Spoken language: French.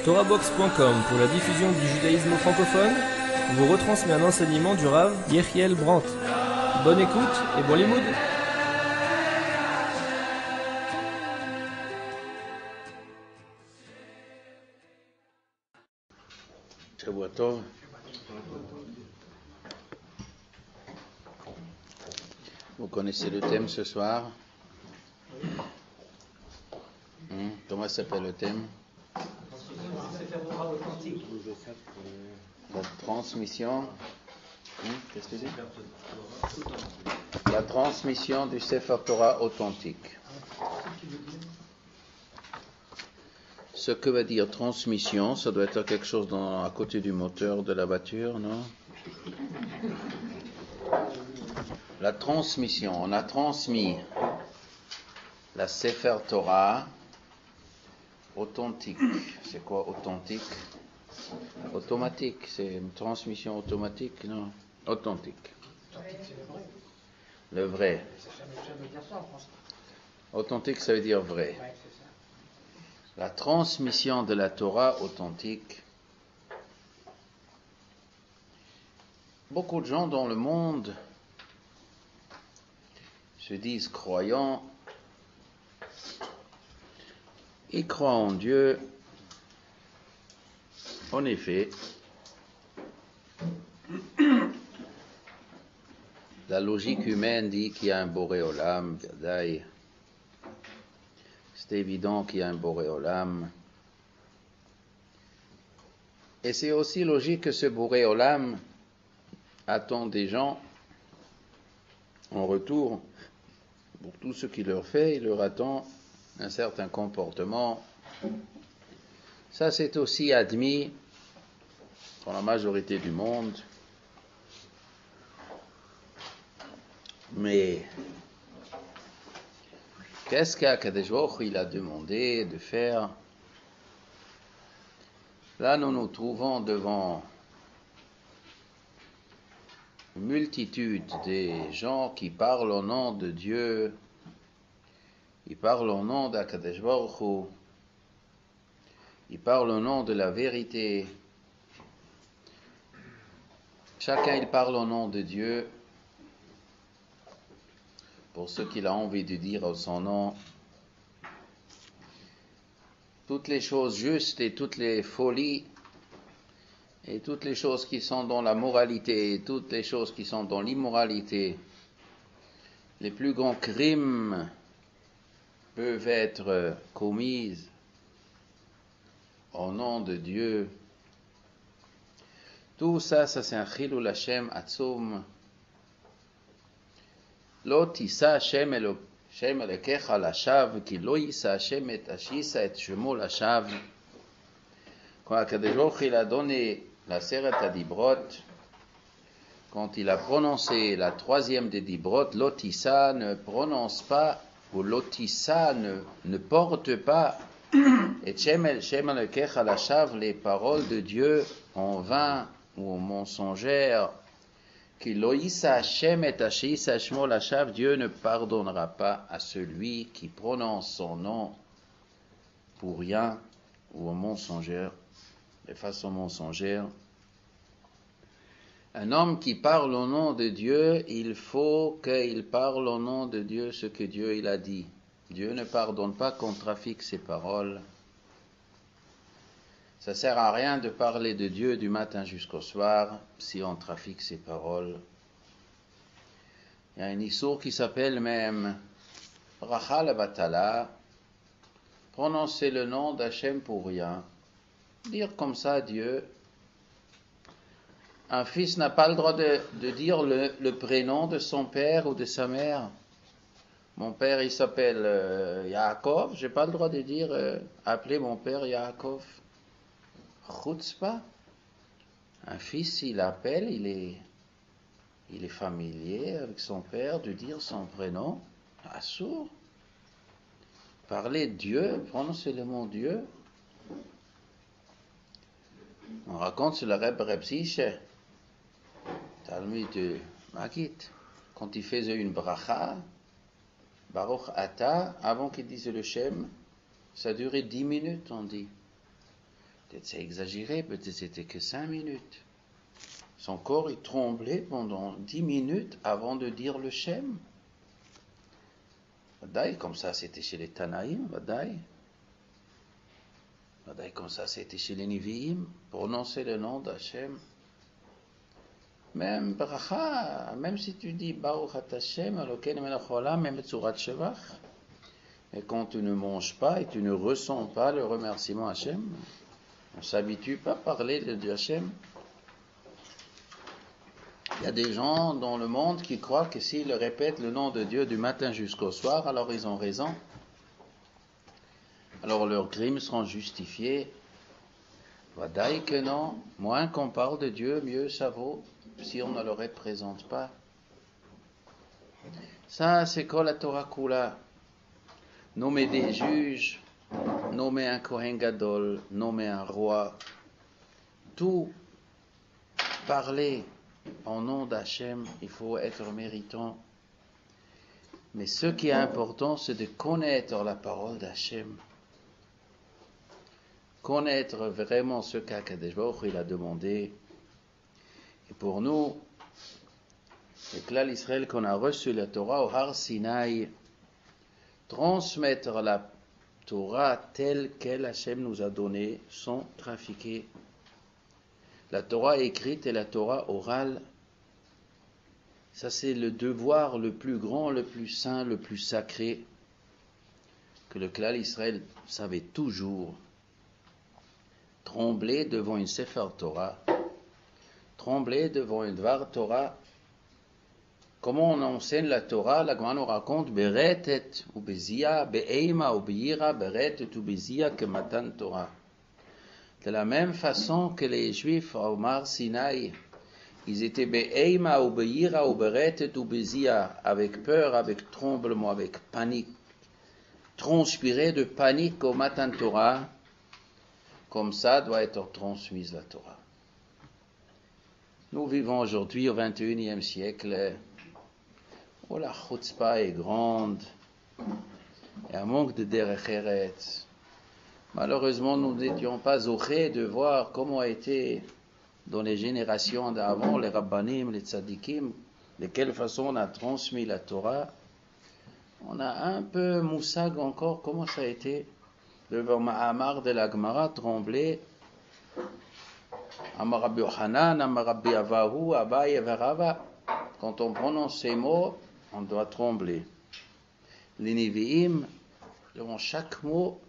Torahbox.com pour la diffusion du judaïsme francophone vous retransmet un enseignement du Rav Yechiel Brandt. Bonne écoute et bon limoud. Shavua Tov. Vous connaissez le thème ce soir? Comment s'appelle le thème? La transmission. Qu'est-ce que tu dis? La transmission du Sefer Torah authentique. Ce que veut dire transmission, ça doit être quelque chose à côté du moteur de la voiture, non? La transmission, on a transmis la Sefer Torah authentique. C'est quoi authentique? Automatique, c'est une transmission automatique, non? Authentique. Le vrai. Authentique, ça veut dire vrai. La transmission de la Torah authentique. Beaucoup de gens dans le monde se disent croyants. Ils croient en Dieu. En effet, la logique humaine dit qu'il y a un Boré Olam, Vadaï. C'est évident qu'il y a un Boré Olam. Et c'est aussi logique que ce Boré Olam attend des gens en retour. Pour tout ce qu'il leur fait, il leur attend un certain comportement. Ça, c'est aussi admis dans la majorité du monde. Mais qu'est-ce qu'Akadosh Baruch Hu il a demandé de faire? Là, nous nous trouvons devant une multitude des gens qui parlent au nom de Dieu, ils parlent au nom d'Akadosh Baruch Hu, ils parlent au nom de la vérité. Chacun, il parle au nom de Dieu pour ce qu'il a envie de dire en son nom. Toutes les choses justes et toutes les folies et toutes les choses qui sont dans la moralité et toutes les choses qui sont dans l'immoralité, les plus grands crimes peuvent être commises au nom de Dieu. Tout ça, c'est un chilul Hashem atzum. Lo tisa Hashem Elokecha lashav, ki lo yisa Hashem et ashisa et shemo lashav. Quand Akadosh Baruch Hu il a donné la Seret HaDibrot, quand il a prononcé la troisième des Dibrot, Lotissa ne prononce pas, ou Lotissa ne porte pas, et Shem Elokecha lashav, les paroles de Dieu en vain ou mensongères. Dieu ne pardonnera pas à celui qui prononce son nom pour rien ou de façon mensongère. Un homme qui parle au nom de Dieu, il faut qu'il parle au nom de Dieu ce que Dieu il a dit. Dieu ne pardonne pas qu'on trafique ses paroles. Ça ne sert à rien de parler de Dieu du matin jusqu'au soir si on trafique ses paroles. Il y a un issour qui s'appelle même Bracha Levatala, prononcer le nom d'Hachem pour rien. Dire comme ça Dieu. Un fils n'a pas le droit de dire le prénom de son père ou de sa mère. Mon père il s'appelle Yaakov, j'ai pas le droit de dire appeler mon père Yaakov. Chutzpah. Un fils, il appelle, il est familier avec son père, de dire son prénom. Assour. Parler de Dieu, prononcer le mot Dieu. On raconte sur le Reb Siche, Talmud de Magid, quand il faisait une bracha, Baruch Ata, avant qu'il dise le Shem, ça durait 10 minutes, on dit. Peut-être c'est exagéré, peut-être c'était que 5 minutes. Son corps, il tremblait pendant 10 minutes avant de dire le Shem. Vadaï, comme ça c'était chez les Tanaïm, Vadaï. Vadaï, comme ça c'était chez les Nivi'im, prononcer le nom d'Hachem. Même bracha, même si tu dis Baruch Ata Hashem, Elokeinu melech haolam, même Tzurat Shevach, et quand tu ne manges pas et tu ne ressens pas le remerciement Hachem, on ne s'habitue pas à parler de Hachem. Il y a des gens dans le monde qui croient que s'ils répètent le nom de Dieu du matin jusqu'au soir, alors ils ont raison. Alors leurs crimes seront justifiés. Vadaï que non, moins qu'on parle de Dieu, mieux ça vaut si on ne le représente pas. Ça, c'est quoi la Torah Kula? Nommer des juges, nommer un Kohen Gadol, nommer un roi, tout parler en nom d'Hachem, il faut être méritant. Mais ce qui est important, c'est de connaître la parole d'Hachem. Connaître vraiment ce qu'Akadosh Baruch Hu il a demandé. Et pour nous, le clan Israël qu'on a reçu la Torah au Har Sinaï, transmettre la Torah telle qu'elle Hachem nous a donnée sans trafiquer. La Torah écrite et la Torah orale, ça c'est le devoir le plus grand, le plus saint, le plus sacré que le clan Israël savait toujours. Trembler devant une Sefer Torah, trembler devant une Dvar Torah. Comment on enseigne la Torah? La Gemara nous raconte Beretet ou Bezia, Be'eima ou Be'ira, Beretet ou Bezia que Matan Torah. De la même façon que les Juifs au Mar Sinaï, ils étaient Be'eima ou Be'ira ou Beretet ou Bezia, avec peur, avec tremblement, avec panique, transpirés de panique au Matan Torah. Comme ça doit être transmise la Torah. Nous vivons aujourd'hui au XXIe siècle où la chutzpah est grande et un manque de derech eretz. Malheureusement, nous n'étions pas zochés de voir comment étaient dans les générations d'avant les rabbanim, les tzadikim, de quelle façon on a transmis la Torah. On a un peu moussag encore comment ça a été. Devant Ma'amar de la Gemara, tremblé. Amar Rabbi Yochanan, Amar Rabbi Avahu, Abaye Verava. Quand on prononce ces mots, on doit trembler. Les Nevi'im, devant chaque mot,